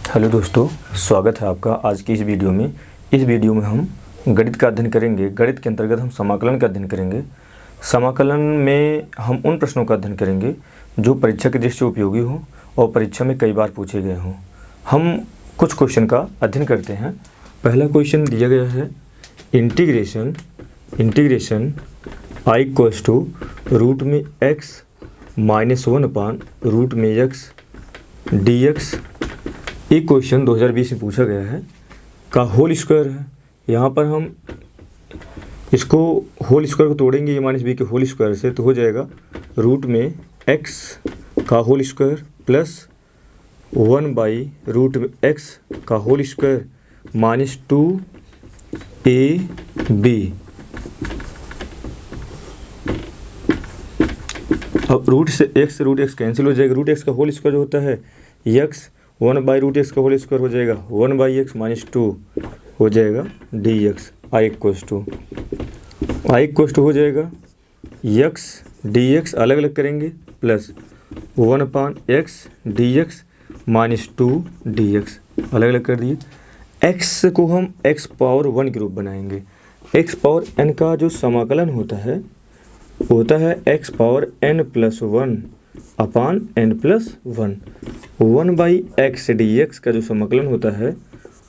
Hello दोस्तों, स्वागत है आपका आज की इस वीडियो में। इस वीडियो में हम गणित का अध्ययन करेंगे। गणित के अंतर्गत हम समाकलन का अध्ययन करेंगे। समाकलन में हम उन प्रश्नों का अध्ययन करेंगे जो परीक्षा की दृष्टि से उपयोगी हों और परीक्षा में कई बार पूछे गए हों। हम कुछ क्वेश्चन का अध्ययन करते हैं। पहला क्वेश्चन दिया गया है, integration I equals to root में एक्स माइनस 1 अपान रूट में एक्स डी एक्स। एक क्वेश्चन 2020 में पूछा गया है का होल स्क्वायर है। यहाँ पर हम इसको होल स्क्वायर को तोड़ेंगे ए माइनस बी के होल स्क्वायर से, तो हो जाएगा रूट में एक्स का whole square plus 1 by root में एक्स का होल स्क्वायर माइनस 2ab। अब रूट से एक्स कैंसिल हो जाएगा। रूट एक्स का होल स्क्वायर जो होता है एक्स, 1 बाई रूट एक्स का होल स्क्वायर हो जाएगा 1 बाई एक्स माइनस 2 हो जाएगा d x. I equals to हो जाएगा एक्स डी एक्स अलग अलग करेंगे plus 1 upon x d x minus 2 d x अलग अलग कर दिए। एक्स को हम एक्स पावर 1 के रूप बनाएंगे। एक्स पावर n का जो समाकलन होता है x power n plus 1 upon n plus 1। 1 by x d x का जो समाकलन होता है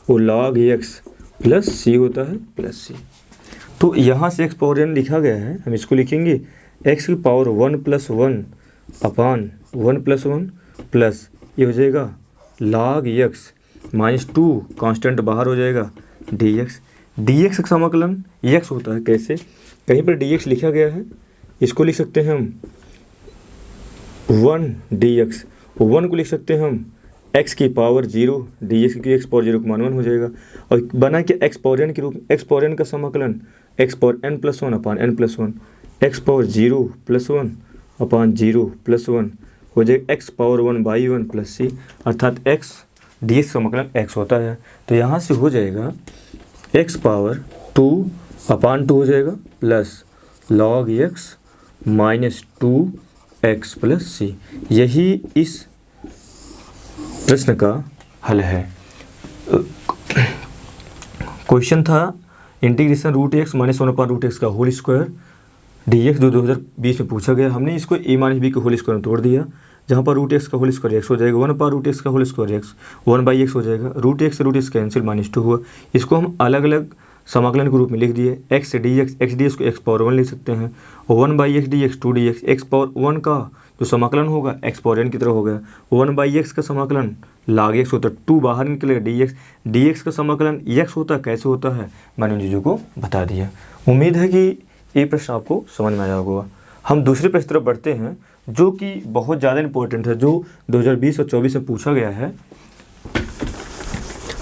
वो log x प्लस सी होता है प्लस सी। तो यहाँ से x पावर n लिखा गया है, हम इसको लिखेंगे x की पावर 1 प्लस 1 अपान 1 प्लस 1 प्लस ये हो जाएगा log x माइनस 2 कांस्टेंट बाहर हो जाएगा dx। dx का समाकलन x होता है। कैसे? कहीं पर dx लिखा गया है, इसको लिख सकते हैं हम 1 dx, 1 को लिख सकते हैं हम x की पावर 0 dx, क्योंकि x पावर 0 को मान 1 हो जाएगा। और बना के x पावर n के रूप में, x पावर n का समाकलन x पावर n प्लस 1 अपान n plus 1, x power 0 plus 1 अपान 0 प्लस 1 हो जाएगा x पावर 1 बाई 1 प्लस सी, अर्थात x dx का समाकलन x होता है। तो यहाँ से हो जाएगा x पावर 2 अपान 2 हो जाएगा plus log x minus 2x plus c. यही इस प्रश्न का हल है। क्वेश्चन था integration root x minus 1 upon root x का होल स्क्वायर डी एक्स, जो 2020 में पूछा गया। हमने इसको ए माइनस बी के होल स्क्वायर में तोड़ दिया, जहाँ पर रूट एक्स का होल स्क्वायर एक्स हो जाएगा, 1 अपान रूट एक्स का whole square x 1 by x हो जाएगा। रूट एक्स कैंसिल माइनस 2 हुआ। इसको हम अलग अलग समाकलन के रूप में लिख दिए। एक्स डी एक्स को एक्स पावर 1 लिख सकते हैं और 1 by x d x 2 d x power 1 का जो समाकलन होगा एक्स पावर n की तरह हो गया। 1 बाई एक्स का समाकलन log x होता है, 2 बाहर निकलेगा डी एक्स का समाकलन x होता है। कैसे होता है मैंने उन चीज़ों को बता दिया। उम्मीद है कि ये प्रश्न आपको समझ में आया होगा। हम दूसरे प्रश्न तरफ बढ़ते हैं जो कि बहुत ज़्यादा इंपॉर्टेंट है, जो 2020 और 24 में पूछा गया है।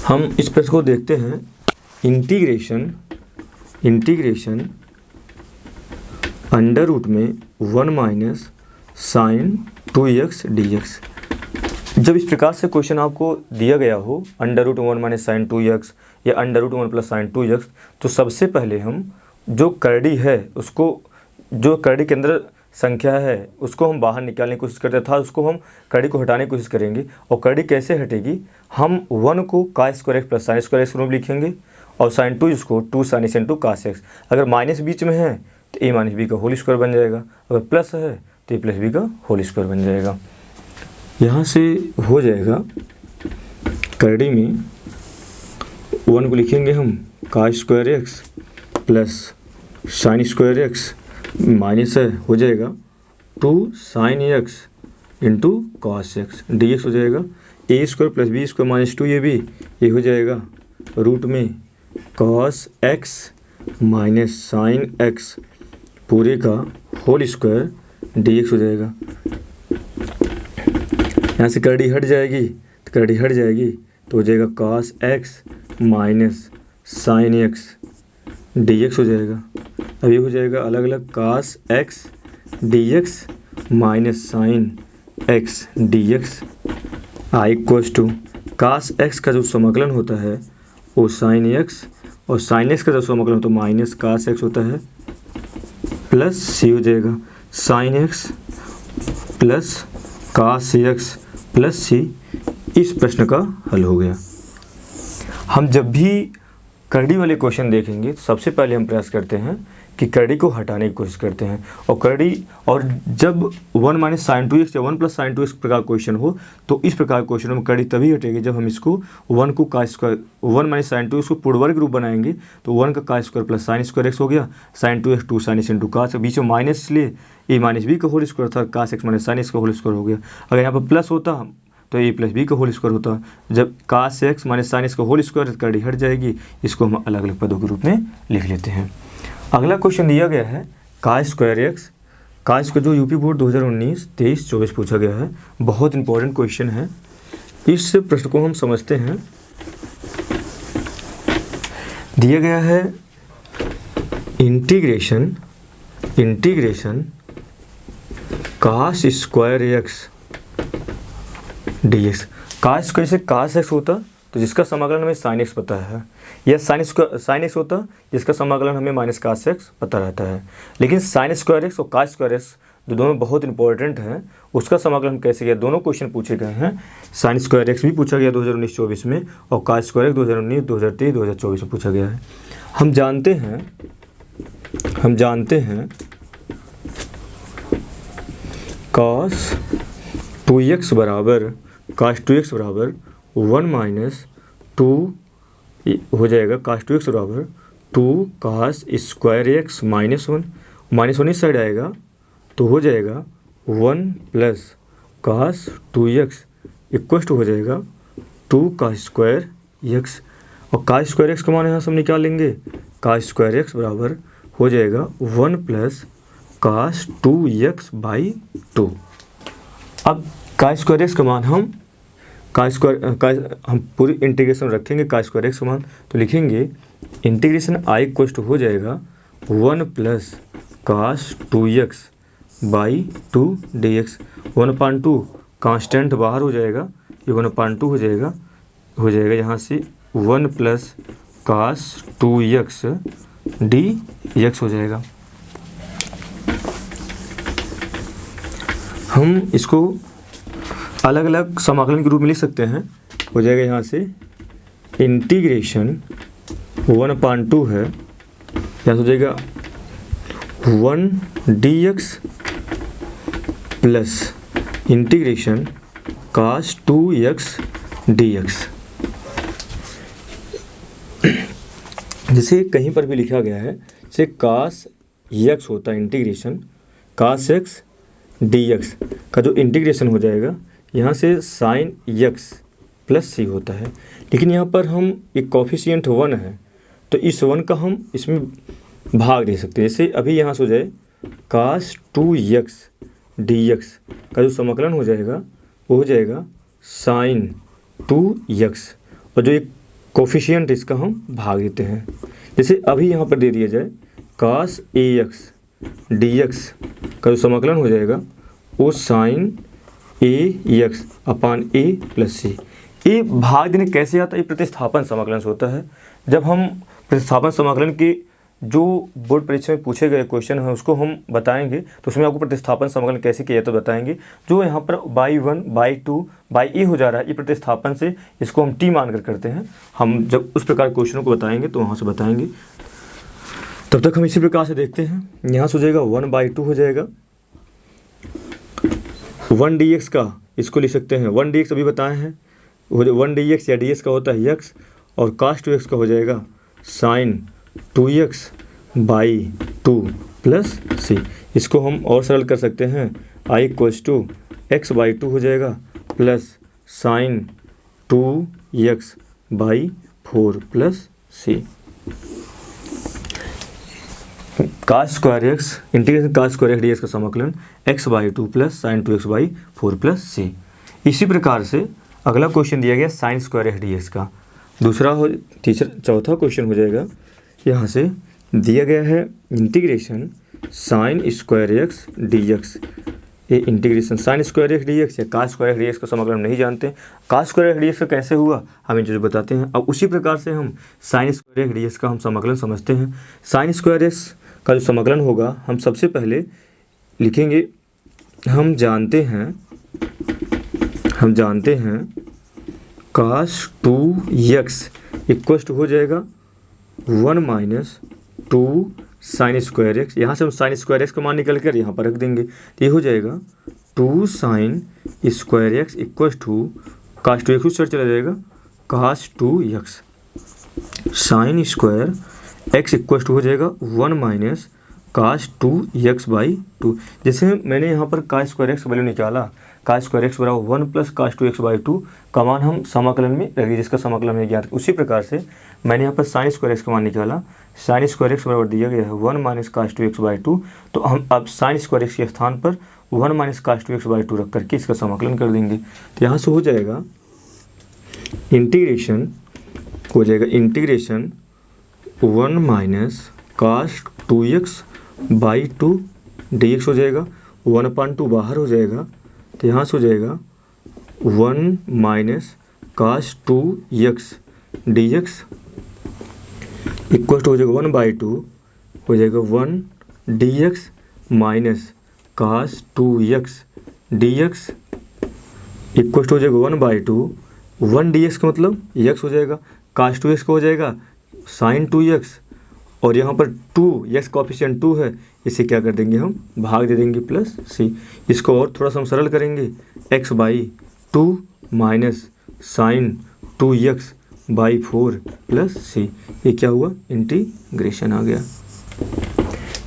हम इस प्रश्न को देखते हैं। इंटीग्रेशन अंडर रूट में 1 माइनस साइन 2x dx। जब इस प्रकार से क्वेश्चन आपको दिया गया हो under root 1 minus sine 2x या under root 1 plus sine 2x, तो सबसे पहले हम जो करड़ी है उसको, जो करड़ी के अंदर संख्या है उसको हम बाहर निकालने की कोशिश करते था, उसको हम करड़ी को हटाने की कोशिश करेंगे। और करड़ी कैसे हटेगी? हम 1 को का square x plus sine square x रूप लिखेंगे और साइन 2 इसको 2 sine x into cos x. अगर माइनस बीच में है तो ए माइनस बी का होल स्क्वायर बन जाएगा, अगर प्लस है तो ए प्लस बी का होल स्क्वायर बन जाएगा। यहाँ से हो जाएगा करड़ी में 1 को लिखेंगे हम का square x plus sine square x minus है हो जाएगा 2 sine x into cos x d x हो जाएगा। A square plus b square minus 2 ये हो जाएगा रूट में cos x minus sine x पूरे का होल स्क्वायर डी एक्स हो जाएगा। यहाँ से करड़ी हट जाएगी तो हो जाएगा cos x minus sine x d x हो जाएगा। अब ये हो जाएगा अलग अलग cos x d x minus sine x d x. I equals to cos x का जो समाकलन होता है वो साइन एक्स, और साइन एक्स का जो समाकलन होता है माइनस कॉस एक्स होता है, प्लस सी हो जाएगा sine x plus cos x plus c. इस प्रश्न का हल हो गया। हम जब भी करड़ी वाले क्वेश्चन देखेंगे तो सबसे पहले हम प्रयास करते हैं कि करड़ी को हटाने की कोशिश करते हैं, और जब 1 माइनस साइन 2x या 1 प्लस साइन 2x प्रकार क्वेश्चन हो तो इस प्रकार क्वेश्चन में करड़ी तभी हटेगी जब हम इसको 1 को का स्क्वायर 1 माइनस साइन 2 इसको पूर्णवर्ग रूप बनाएंगे तो 1 का square plus sine square x हो गया, sine 2x 2 sine x into cos, बीच में माइनस इसलिए a माइनस बी का होल स्क्वायर था, cos x minus sine x का होल स्क्वायर हो गया। अगर यहाँ पर प्लस होता तो a प्लस बी का होल स्क्वायर होता, जब cos x minus sine x का होल स्क्वायर करड़ी हट जाएगी। इसको हम अलग अलग पदों के रूप में लिख लेते हैं। अगला क्वेश्चन दिया गया है का स्क्वायर एक्स, का स्क्वायर जो यूपी बोर्ड 2019, 23, 24 पूछा गया है, बहुत इंपॉर्टेंट क्वेश्चन है। इस प्रश्न को हम समझते हैं। दिया गया है integration cos square x dx। Cos square से कास एक्स होता तो जिसका समाकलन हमें साइन एक्स पता है, या साइन एक्स होता जिसका समाकलन हमें माइनस कास एक्स पता रहता है। लेकिन साइन स्क्वायर एक्स और कास स्क्वायर एक्स जो दोनों बहुत इंपॉर्टेंट हैं, उसका समाकलन हम कैसे किया, दोनों क्वेश्चन पूछे गए हैं। साइन स्क्वायर एक्स भी पूछा गया 2019-24 में, और कास स्क्वायर एक्स 2019, 2023, 2024 में पूछा गया है। हम जानते हैं कास 2x बराबर 1 माइनस 2 हो जाएगा, कास 2x बराबर 2 कास स्क्वायर एक्स -1 इस साइड आएगा तो हो जाएगा 1 plus cos 2x equal to हो जाएगा 2 कास स्क्वायर एक्स, और कास स्क्वायर एक्स का मान यहाँ से हम निकाल लेंगे। कास स्क्वायर एक्स बराबर हो जाएगा 1 प्लस कास 2x बाई 2। अब का स्क्वायर एक्स का मान हम पूरी इंटीग्रेशन रखेंगे। का स्क्वायर एक्स का मान तो लिखेंगे इंटीग्रेशन आई इक्वल टू हो जाएगा 1 plus cos 2x by 2 dx। 1/2 constant बाहर हो जाएगा, ये 1/2 हो जाएगा यहाँ से 1 प्लस कास 2x dx हो जाएगा। हम इसको अलग अलग समाकलन के रूप में लिख सकते हैं। हो जाएगा यहाँ से इंटीग्रेशन 1/2 है, यहाँ हो जाएगा 1 dx प्लस इंटीग्रेशन कास 2x dx। जैसे कहीं पर भी लिखा गया है, जैसे कास x होता है इंटीग्रेशन कास x dx का जो इंटीग्रेशन हो जाएगा यहाँ से साइन x प्लस सी होता है। लेकिन यहाँ पर हम एक कॉफिशिएंट 1 है तो इस 1 का हम इसमें भाग दे सकते हैं। जैसे अभी यहाँ से हो जाए कास 2x dx का जो समाकलन हो जाएगा वो हो जाएगा साइन 2x, और जो एक कॉफिशिएंट इसका हम भाग देते हैं। जैसे अभी यहाँ पर दे दिया जाए कास ax dx का जो समाकलन हो जाएगा वो sine ax upon a plus c. ये भाग देने कैसे आता है, ये प्रतिस्थापन समाकलन से होता है। जब हम प्रतिस्थापन समाकलन के जो बोर्ड परीक्षा में पूछे गए क्वेश्चन हैं उसको हम बताएंगे तो उसमें आपको प्रतिस्थापन समाकलन कैसे किया जाता है बताएंगे। जो यहाँ पर बाई 1 बाई 2 बाई ए हो जा रहा है, ये प्रतिस्थापन से इसको हम टी मान कर करते हैं। हम जब उस प्रकार क्वेश्चनों को बताएंगे तो वहाँ से बताएंगे। तब तक हम इसी प्रकार से देखते हैं। यहाँ से हो जाएगा 1/2 हो जाएगा 1 dx का, इसको लिख सकते हैं 1 dx अभी बताए हैं। 1 dx या dx का होता है x, और cos 2x का हो जाएगा साइन 2x बाई 2 प्लस सी। इसको हम और सरल कर सकते हैं, i equals to x by 2 हो जाएगा plus sine 2x by 4 plus c. Cos square x integration cos square x dx का समाकलन x by 2 plus sine 2x by 4 plus c. इसी प्रकार से अगला क्वेश्चन दिया गया साइन स्क्वायर एक्स dx का। चौथा क्वेश्चन हो जाएगा, यहाँ से दिया गया है integration sign square x dx। ये integration sign square x dx या कास स्क्वायर एक्स dx का समाकलन नहीं जानते। कास स्क्वायर एक्स dx का कैसे हुआ हम जो बताते हैं। अब उसी प्रकार से हम साइन स्क्वायर एक्स dx का हम समाकलन समझते हैं। साइन स्क्वायर एक्स का जो समाकलन होगा हम सबसे पहले लिखेंगे, हम जानते हैं cos 2x इक्वल टू हो जाएगा 1 माइनस 2 साइन स्क्वायर एक्स। यहाँ से हम साइन स्क्वायर एक्स का मान निकल कर यहाँ पर रख देंगे, तो ये हो जाएगा 2 sine square x equal to cos 2x उस साइड चला जाएगा cos 2x sine square x equal to हो जाएगा 1 माइनस cos 2x बाई 2। जैसे मैंने यहाँ पर cos स्क्वायर एक्स वैल्यू निकाला, cos स्क्वायर एक्स बराबर 1 प्लस cos 2x बाई 2 का मान हम समाकलन में रख दिए, जिसका समाकलन में ज्ञात। उसी प्रकार से मैंने यहाँ पर साइन स्क्वायर एक्स का मान निकाला, साइन स्क्वायर एक्स बराबर दिया गया है 1 माइनस cos 2x बाई 2। तो हम अब साइन स्क्वायर एक्स के स्थान पर 1 माइनस cos 2x बाई 2 रख करके इसका समाकलन कर देंगे। तो यहाँ से हो जाएगा integration 1 minus cos 2x by 2 dx हो जाएगा, 1/2 बाहर हो जाएगा, तो यहाँ से हो जाएगा 1 minus cos 2x dx equal to हो जाएगा 1/2 हो जाएगा 1 dx minus cos 2x dx equal to हो जाएगा 1/2, 1 dx का मतलब x हो जाएगा, cos 2x का हो जाएगा sin 2x, और यहाँ पर 2 x कोएफिशिएंट 2 है, इसे क्या कर देंगे हम भाग दे देंगे प्लस c। इसको और थोड़ा सा हम सरल करेंगे, x by 2 minus sine 2x by 4 plus c। ये क्या हुआ, इंटीग्रेशन आ गया।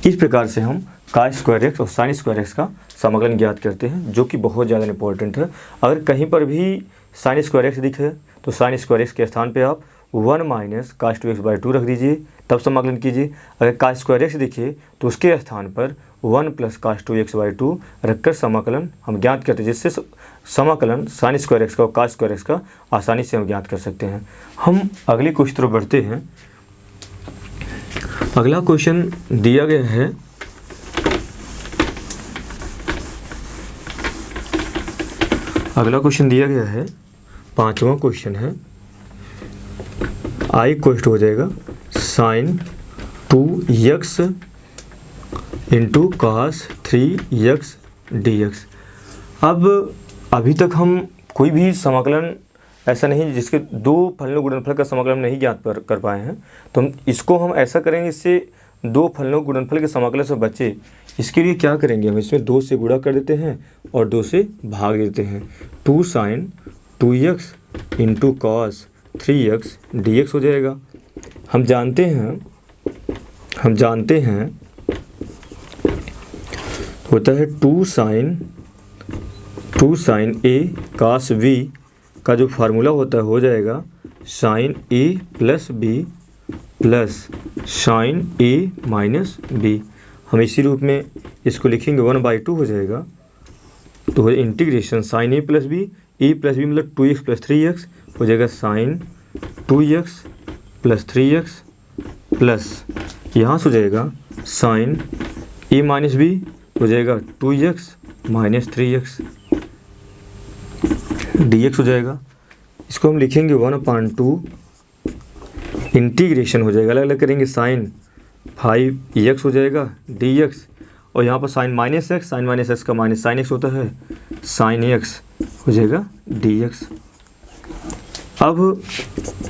इस प्रकार से हम cos स्क्वायर एक्स और साइन स्क्वायर एक्स का समाकलन ज्ञात करते हैं, जो कि बहुत ज़्यादा इंपॉर्टेंट है। अगर कहीं पर भी साइन स्क्वायर एक्स दिखे तो साइन स्क्वायर एक्स के स्थान पे आप 1 माइनस cos 2x बाई 2 रख दीजिए, तब समाकलन कीजिए। अगर cos स्क्वायर एक्स दिखे तो उसके स्थान पर 1 प्लस cos 2x बाई 2 रखकर समाकलन हम ज्ञात करते हैं, जिससे समाकलन साइन स्क्वायर एक्स का और cos स्क्वायर एक्स का आसानी से हम ज्ञात कर सकते हैं। हम अगले क्वेश्चन तरफ बढ़ते हैं। अगला क्वेश्चन दिया गया है, पांचवा क्वेश्चन है। आई क्वेश्चन हो जाएगा sign 2x into cos 3x dx। अब अभी तक हम कोई भी समाकलन ऐसा नहीं जिसके दो फलनों गुणनफल का समाकलन नहीं ज्ञात कर पाए हैं, तो हम ऐसा करेंगे, इससे दो फलनों गुणनफल के समाकलन से बचे। इसके लिए क्या करेंगे, हम इसमें 2 से गुणा कर देते हैं और 2 से भाग देते हैं। 2 sign 2x into cos 3x dx हो जाएगा। हम जानते हैं होता है 2 साइन a cos v का जो फार्मूला होता है हो जाएगा sine a plus b plus sine a minus b। हम इसी रूप में इसको लिखेंगे 1/2 हो जाएगा, तो integration sine a plus b, e plus b मतलब 2x प्लस 3x हो जाएगा sign 2x plus 3x plus यहाँ से हो जाएगा साइन a माइनस b हो जाएगा 2x माइनस 3x dx हो जाएगा। इसको हम लिखेंगे 1/2 इंटीग्रेशन हो जाएगा, अलग अलग करेंगे, साइन 5x हो जाएगा dx, और यहाँ पर साइन माइनस एक्स का माइनस साइन एक्स होता है, साइन x हो जाएगा dx। अब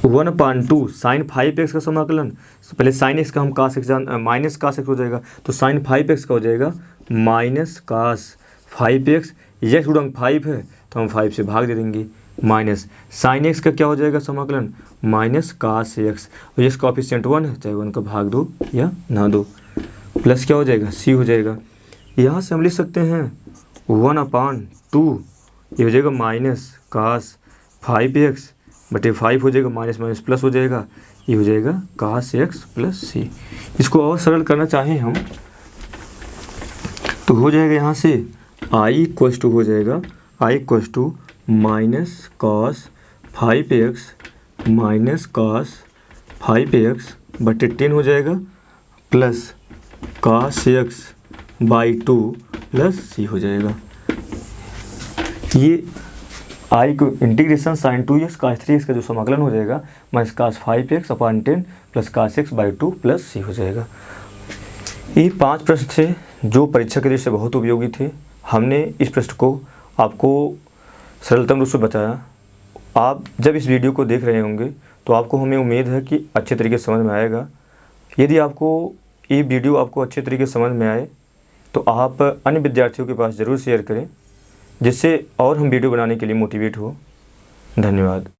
1/2 साइन 5x का समाकलन, पहले साइन x का हम cos x minus cos x हो जाएगा, तो साइन 5x का हो जाएगा माइनस cos 5x, x गुणक 5 है तो हम 5 से भाग दे देंगे, माइनस साइन x का क्या हो जाएगा समाकलन माइनस cos x, और x कोएफिशिएंट 1 है, चाहे 1 का भाग दो या ना दो, प्लस क्या हो जाएगा c हो जाएगा। यहाँ से हम लिख सकते हैं 1/2 ये हो जाएगा माइनस cos 5x बटे 5 हो जाएगा, माइनस माइनस प्लस हो जाएगा, ये हो जाएगा cos x प्लस c। इसको और सरल करना चाहें हम तो हो जाएगा यहाँ से i इक्वल टू हो जाएगा माइनस cos 5x बटे 10 हो जाएगा plus cos x by 2 plus c हो जाएगा। ये i को integration sign 2x cos 3x का जो समाकलन हो जाएगा minus cos 5x/10 plus cos x by 2 plus c हो जाएगा। ये 5 प्रश्न थे जो परीक्षा के दृष्टि से बहुत उपयोगी थे। हमने इस प्रश्न को आपको सरलतम रूप से बताया, आप जब इस वीडियो को देख रहे होंगे तो आपको हमें उम्मीद है कि अच्छे तरीके से समझ में आएगा। यदि आपको ये वीडियो आपको अच्छे तरीके से समझ में आए तो आप अन्य विद्यार्थियों के पास ज़रूर शेयर करें, जिससे और हम वीडियो बनाने के लिए मोटिवेट हो। धन्यवाद।